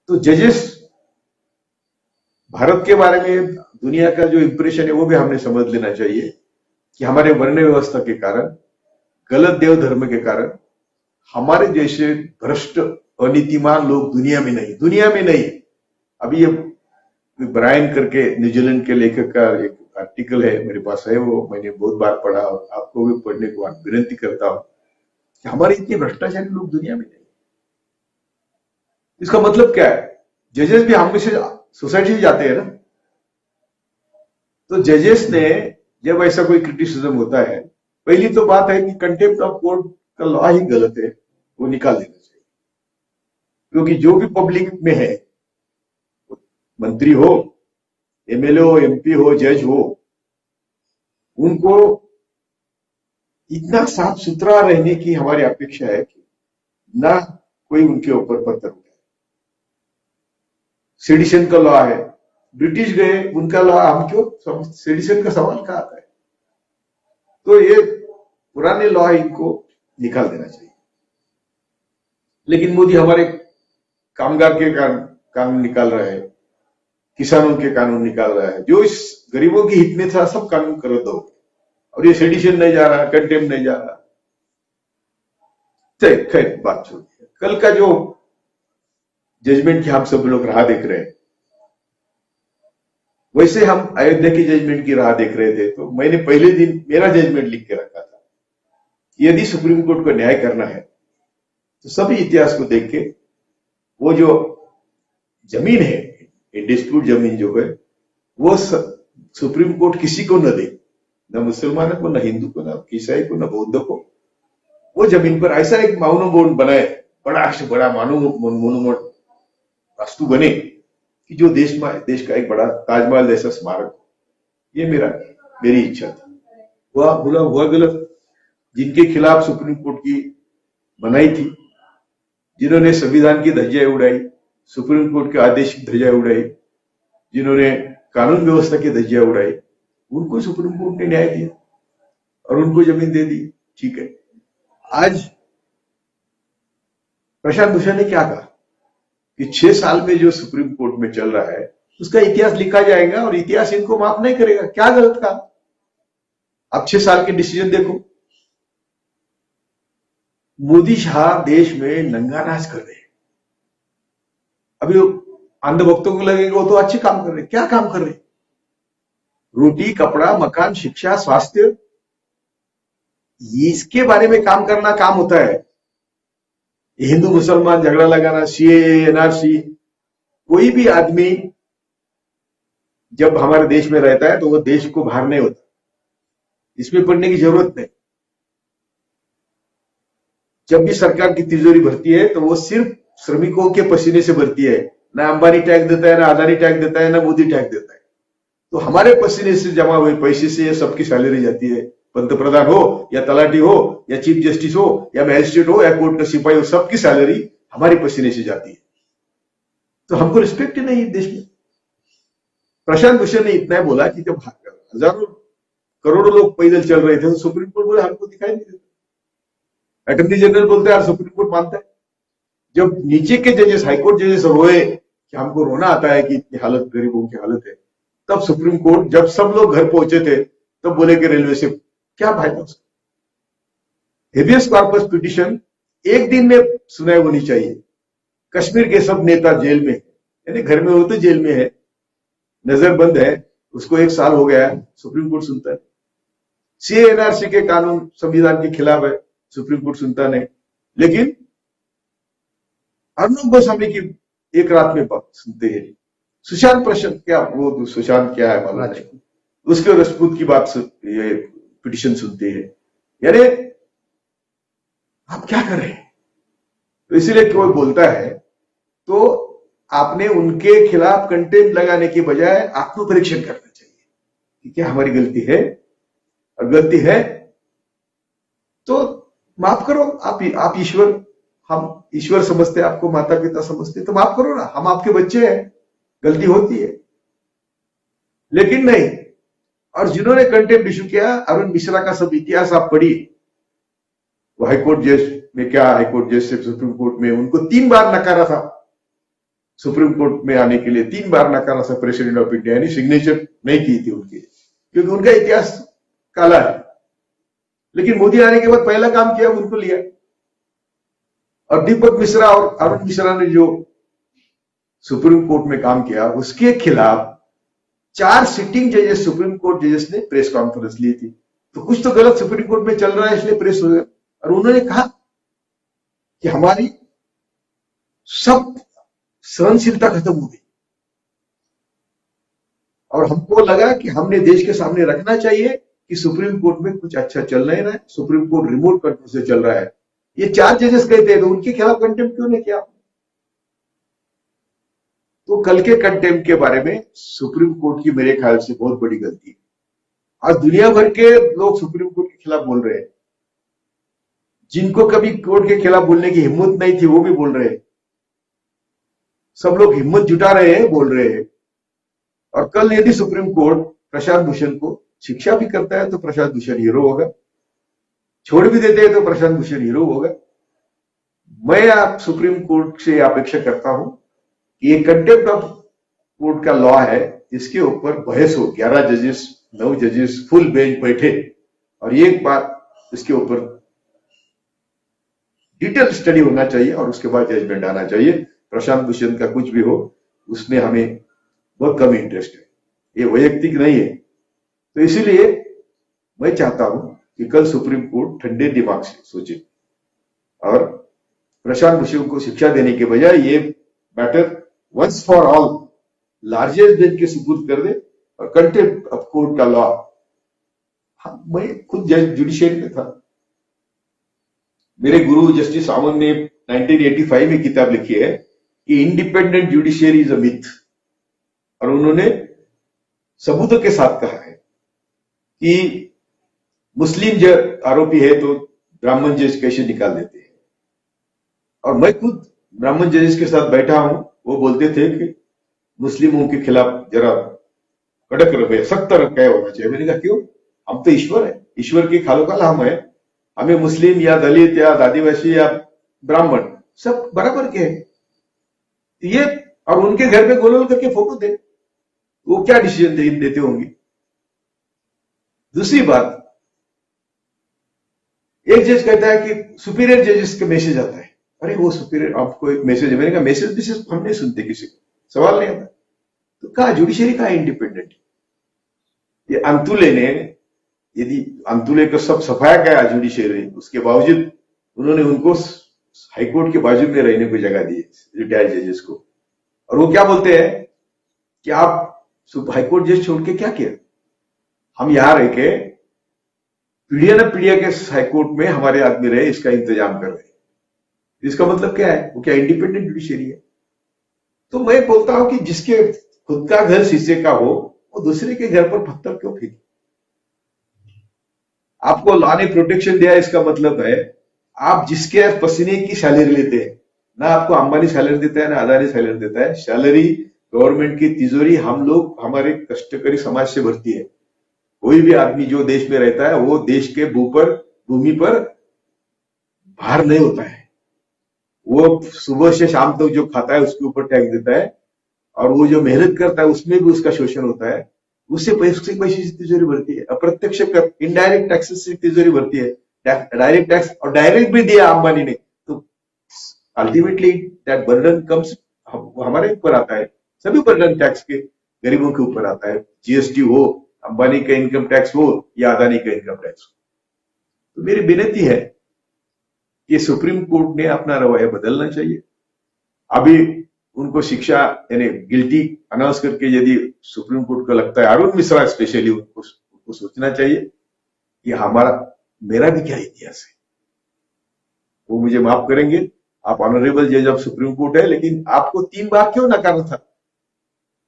तो जजेस भारत के बारे में दुनिया का जो इंप्रेशन है वो भी हमने समझ लेना चाहिए कि हमारे वर्ण व्यवस्था के कारण, गलत देव धर्म के कारण हमारे जैसे भ्रष्ट अनीतिमान लोग दुनिया में नहीं। अभी ये ब्रायन करके न्यूजीलैंड के लेखक का एक आर्टिकल है, मेरे पास है, वो मैंने बहुत बार पढ़ा और आपको भी पढ़ने को विनती करता हूं कि हमारे इतने भ्रष्टाचारी लोग दुनिया में नहीं। इसका मतलब क्या है? जजेस भी हम में से सोसाइटी से जाते हैं ना। तो जजेस ने जब ऐसा कोई क्रिटिसिज्म होता है, पहली तो बात है कि कंटेम्प्ट ऑफ कोर्ट का लॉ ही गलत है, वो निकाल देना चाहिए। क्योंकि जो भी पब्लिक में है, मंत्री हो, एमएलए हो, एमपी हो, जज हो, उनको इतना साफ सुथरा रहने की हमारी अपेक्षा है कि ना कोई उनके ऊपर पत्थर उठाए। सेडिशन का लॉ है, ब्रिटिश गए, उनका लॉ हम क्यों, सेडिशन का सवाल कहाँ आता है? तो ये पुराने लॉ इनको निकाल देना चाहिए। लेकिन मोदी हमारे कामगार के कानून निकाल रहा है, किसानों के कानून निकाल रहा है, जो इस गरीबों के हित में था सब कानून कर दो, और ये सेडिशन नहीं जा रहा, कंटेम्प्ट नहीं जा रहा। खैर बात छोड़िए, कल का जो जजमेंट की हम सब लोग राह देख रहे हैं, वैसे हम अयोध्या की जजमेंट की राह देख रहे थे। तो मैंने पहले दिन मेरा जजमेंट लिख के रखा था, यदि सुप्रीम कोर्ट को न्याय करना है तो सभी इतिहास को देख के वो जो जमीन है, डिस्प्यूट जमीन जो है, वो सुप्रीम कोर्ट किसी को न दे, न मुसलमानों को, न हिंदू को, न ईसाई को, न बौद्ध को। वो जमीन पर ऐसा एक माउनुमेंट बनाए, बड़ा से बड़ा मोनुमेंट वास्तु बने कि जो देश का एक बड़ा ताजमहल जैसा स्मारक हो। ये मेरी इच्छा थी। हुआ गलत। जिनके खिलाफ सुप्रीम कोर्ट की मनाई थी, जिन्होंने संविधान की धज्जियां उड़ाई, सुप्रीम कोर्ट के आदेश की धज्जियां उड़ाई, जिन्होंने कानून व्यवस्था की धज्जियां उड़ाई, उनको सुप्रीम कोर्ट ने न्याय दिया और उनको जमीन दे दी। ठीक है। आज प्रशांत भूषण ने क्या कहा कि 6 साल में जो सुप्रीम कोर्ट में चल रहा है उसका इतिहास लिखा जाएगा और इतिहास इनको माफ नहीं करेगा। क्या गलत कहा? अब 6 साल के डिसीजन देखो। मोदी शाह देश में नंगा नाच कर रहे हैं। अभी अंधभक्तों को लगेगा वो तो अच्छे काम कर रहे हैं। क्या काम कर रहे हैं? रोटी, कपड़ा, मकान, शिक्षा, स्वास्थ्य, इसके बारे में काम करना काम होता है। हिंदू मुसलमान झगड़ा लगाना, सीए, एनआरसी, कोई भी आदमी जब हमारे देश में रहता है तो वो देश को बाहर नहीं होता। इसमें पढ़ने की जरूरत नहीं। जब भी सरकार की तिजोरी भरती है तो वो सिर्फ श्रमिकों के पसीने से भरती है। ना अंबानी टैक्स देता है, ना अदानी टैक्स देता है, ना मोदी टैक्स देता है। तो हमारे पसीने से जमा हुए पैसे से सबकी सैलरी जाती है। पंतप्रधान हो या तलाटी हो या चीफ जस्टिस हो या मैजिस्ट्रेट हो या कोर्ट का सिपाही हो, सबकी सैलरी हमारे पसीने से जाती है। तो हमको रिस्पेक्ट ही नहीं है देश में। प्रशांत भूषण ने इतना बोला कि जब हजारों करोड़ों लोग पैदल चल रहे थे तो सुप्रीम कोर्ट बोले हमको दिखाई नहीं देता। अटॉर्नी जनरल बोलते हैं सुप्रीम कोर्ट मानता है। जब नीचे के जजेस, हाईकोर्ट जजेस रोए कि हमको रोना आता है कि इतनी हालत, गरीबों की हालत है, तब सुप्रीम कोर्ट, जब सब लोग घर पहुंचे थे, तब बोले कि रेलवे से क्या फायदा उसका? हेबियस कॉर्पस पिटिशन एक दिन में सुनाई होनी चाहिए। कश्मीर के सब नेता जेल में, यानी घर में हो तो जेल में है, नजर बंद है, उसको 1 साल हो गया, सुप्रीम कोर्ट सुनता है। सीए, एनआरसी के कानून संविधान के खिलाफ है, सुप्रीम कोर्ट सुनता नहीं। लेकिन अर्नब गोस्वामी की एक रात में बात सुनते हैं। सुशांत प्रश्न क्या, वो सुशांत क्या है मालूम नहीं, उसके राजपूत की बात ये पिटिशन सुनते हैं। यानी आप क्या कर रहे हैं? तो इसीलिए कोई बोलता है तो आपने उनके खिलाफ कंटेम्प्ट लगाने के बजाय आत्म परीक्षण करना चाहिए कि क्या हमारी गलती है, और गलती है तो माफ करो। आप ईश्वर, हम ईश्वर समझते, आपको माता पिता समझते, तो माफ करो ना, हम आपके बच्चे हैं, गलती होती है। लेकिन नहीं। और जिन्होंने कंटेम्प्ट इशू किया, अरुण मिश्रा का सब इतिहास आप पढ़िए। वो हाईकोर्ट जज में क्या, हाईकोर्ट जज से सुप्रीम कोर्ट में उनको 3 बार नकारा था। सुप्रीम कोर्ट में आने के लिए 3 बार नकारा था प्रेसिडेंट ऑफ इंडिया ने, सिग्नेचर नहीं की थी उनकी, क्योंकि उनका इतिहास काला है। लेकिन मोदी आने के बाद पहला काम किया, उनको लिया। और दीपक मिश्रा और अरुण मिश्रा ने जो सुप्रीम कोर्ट में काम किया, उसके खिलाफ 4 सिटिंग जजेस, सुप्रीम कोर्ट जजेस ने प्रेस कॉन्फ्रेंस ली थी। तो कुछ तो गलत सुप्रीम कोर्ट में चल रहा है, इसलिए प्रेस हो गया। और उन्होंने कहा कि हमारी सब सहनशीलता खत्म हो गई और हमको लगा कि हमने देश के सामने रखना चाहिए कि सुप्रीम कोर्ट में कुछ अच्छा चल नहीं रहा है, सुप्रीम कोर्ट रिमोट कंट्रोल से चल रहा है। ये 4 जजेस कहते हैं, तो उनके खिलाफ कंटेम्प्ट क्यों नहीं किया? तो कल के कंटेम्प्ट के बारे में सुप्रीम कोर्ट की मेरे ख्याल से बहुत बड़ी गलती है। आज दुनिया भर के लोग सुप्रीम कोर्ट के खिलाफ बोल रहे हैं, जिनको कभी कोर्ट के खिलाफ बोलने की हिम्मत नहीं थी वो भी बोल रहे हैं। सब लोग हिम्मत जुटा रहे हैं, बोल रहे हैं। और कल यदि सुप्रीम कोर्ट प्रशांत भूषण को शिक्षा भी करता है तो प्रशांत भूषण हीरो होगा, छोड़ भी देते हैं तो प्रशांत भूषण हीरो होगा। मैं आप सुप्रीम कोर्ट से अपेक्षा करता हूं कि ये कंटेम्प्ट ऑफ कोर्ट का लॉ है, इसके ऊपर बहस हो। 11 जजेस, 9 जजेस फुल बेंच बैठे और एक बार इसके ऊपर डिटेल स्टडी होना चाहिए और उसके बाद जजमेंट आना चाहिए। प्रशांत भूषण का कुछ भी हो, उसमें हमें बहुत कम इंटरेस्ट है, ये वैयक्तिक नहीं है। तो इसीलिए मैं चाहता हूं कि कल सुप्रीम कोर्ट ठंडे दिमाग से सोचे और प्रशांत भूषण को शिक्षा देने के बजाय ये matter once for all largest bench के सुपुर्द कर दे। और कंटेम्प्ट ऑफ कोर्ट का लॉ, मैं खुद जुडिशियरी में था, मेरे गुरु जस्टिस सावंत ने 1985 में किताब लिखी है कि independent judiciary is a myth, और उन्होंने सबूतों के साथ कहा है कि मुस्लिम जब आरोपी है तो ब्राह्मण जज कैसे निकाल देते हैं। और मैं खुद ब्राह्मण जजेस के साथ बैठा हूं, वो बोलते थे कि मुस्लिमों के खिलाफ जरा कड़क रवैया, सख्त रवैया होना चाहिए। मैंने कहा क्यों? हम तो ईश्वर है, ईश्वर की खालो का हम है, हमें मुस्लिम या दलित या आदिवासी या ब्राह्मण सब बराबर के हैं। ये और उनके घर में गोल करके फोटो दे, वो क्या डिसीजन देते होंगे? दूसरी बात, एक जज कहता है कि सुपीरियर जजेस का मैसेज आता है, अरे वो सुपीरियर आपको एक मैसेज है। मैंने कहा मैसेज हम नहीं सुनते, किसी को सवाल नहीं आता। तो कहा जुडिशरी का इंडिपेंडेंट? ये अंतुले ने, यदि अंतुले को सब सफाया गया जुडिशरी, उसके बावजूद उन्होंने उनको हाईकोर्ट के बाजू में रहने को जगह दी, रिटायर्ड जजेस को। और वो क्या बोलते हैं कि आप हाईकोर्ट जज छोड़ के क्या किया? हम यहां रह के पीढ़िया न पीढ़िया के हाईकोर्ट में हमारे आदमी रहे, इसका इंतजाम कर रहे हैं। इसका मतलब क्या है? वो क्या इंडिपेंडेंट जुडिशरी है? तो मैं बोलता हूं कि जिसके खुद का घर शीशे का हो, वो दूसरे के घर पर पत्थर क्यों फेंके? आपको लॉ ने प्रोटेक्शन दिया, इसका मतलब है आप जिसके पसीने की सैलरी लेते हैं, ना आपको अंबानी सैलरी देता है ना अदानी सैलरी देता है। सैलरी गवर्नमेंट की तिजोरी हम लोग हमारे कष्टकरी समाज से भरती है। कोई भी आदमी जो देश में रहता है वो देश के भूमि पर भार नहीं होता है। वो सुबह से शाम तक जो खाता है उसके ऊपर टैक्स देता है, और वो जो मेहनत करता है उसमें भी उसका शोषण होता है। उससे पैसे से तिजोरी भरती है। अप्रत्यक्ष कर, इनडायरेक्ट टैक्सेस से तिजोरी भरती है। डायरेक्ट टैक्स और डायरेक्ट भी दिया अंबानी ने, तो अल्टीमेटली दैट बर्डन कम्स हमारे ऊपर आता है। सभी बर्डन टैक्स के गरीबों के ऊपर आता है, जीएसटी हो, अंबानी का इनकम टैक्स हो या अदानी का इनकम टैक्स हो। तो मेरी विनती है कि सुप्रीम कोर्ट ने अपना रवैया बदलना चाहिए। अभी उनको शिक्षा यानी गिल्टी अनाउंस करके यदि सुप्रीम कोर्ट को लगता है, अरुण मिश्रा स्पेशली, उनको सोचना चाहिए कि मेरा भी क्या इतिहास है। वो मुझे माफ करेंगे, आप ऑनरेबल जज ऑफ सुप्रीम कोर्ट है, लेकिन आपको 3 बार क्यों नकारा था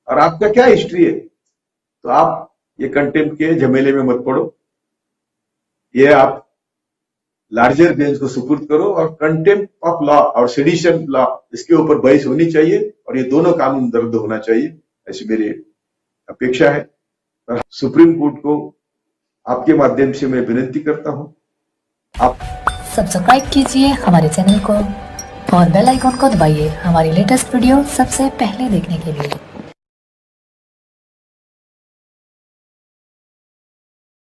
और आपका क्या हिस्ट्री है? तो आप ये कंटेम्प्ट के झमेले में मत पड़ो, ये आप लार्जर बेंच को सुपुर्द करो और कंटेम्प्ट ऑफ लॉ और सेडिशन लॉ, इसके ऊपर बहस होनी चाहिए और ये दोनों कानून रद्द होना चाहिए, ऐसी मेरी अपेक्षा है। और सुप्रीम कोर्ट को आपके माध्यम से मैं विनती करता हूं, आप सब्सक्राइब कीजिए हमारे चैनल को और बेल आइकॉन को दबाइए हमारी लेटेस्ट वीडियो सबसे पहले देखने के लिए।